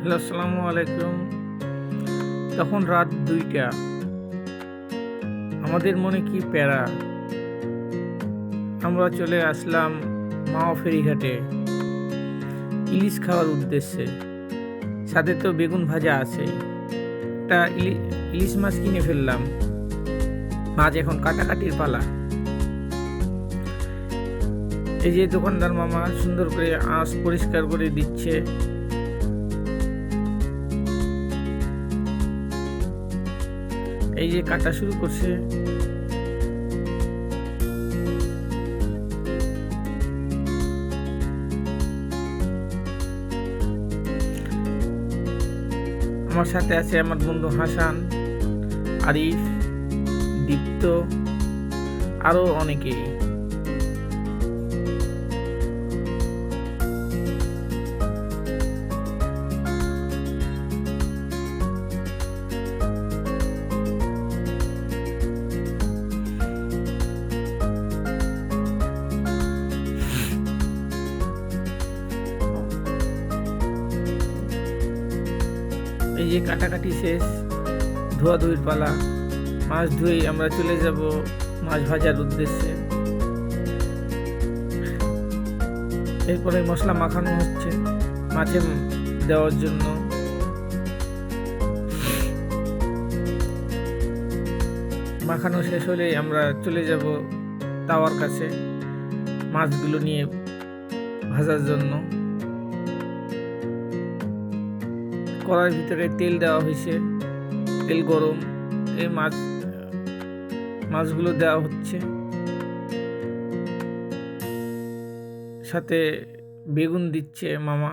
Hello, আসসালামু আলাইকুম। তখন রাত ২টা। আমাদের মনে কি প্যারা! আমরা চলে আসলাম মাওয়া ফেরিঘাটে ইলিশ খাওয়ার উদ্দেশ্যে। সাথে তো বেগুন ভাজা আছেই। একটা ইলিশ মাছ কিনে ফেললাম। মাছ এখন কাটাকাটির পালা। এই যে দোকানদার মামা সুন্দর করে আঁশ পরিষ্কার করে দিচ্ছে। এই যে কাটা শুরু করছে। আমার সাথে আছে আমার বন্ধু হাসান, আরিফ, দীপ্ত, আরও অনেকেই। এই যে কাটাকাটি শেষ, ধোয়াধুয়ির পালা। মাছ ধুয়ে আমরা চলে যাব মাছ ভাজার উদ্দেশ্যে। এরপরে মশলা মাখানো হচ্ছে মাছে দেওয়ার জন্য। মাখানো শেষ হলে আমরা চলে যাব তাওয়ার কাছে মাছগুলো নিয়ে ভাজার জন্য। কড়াইয়ের ভিতরে তেল দেওয়া হয়েছে, তেল গরম। এই মাছগুলো দেওয়া হচ্ছে, সাথে বেগুন দিচ্ছে মামা।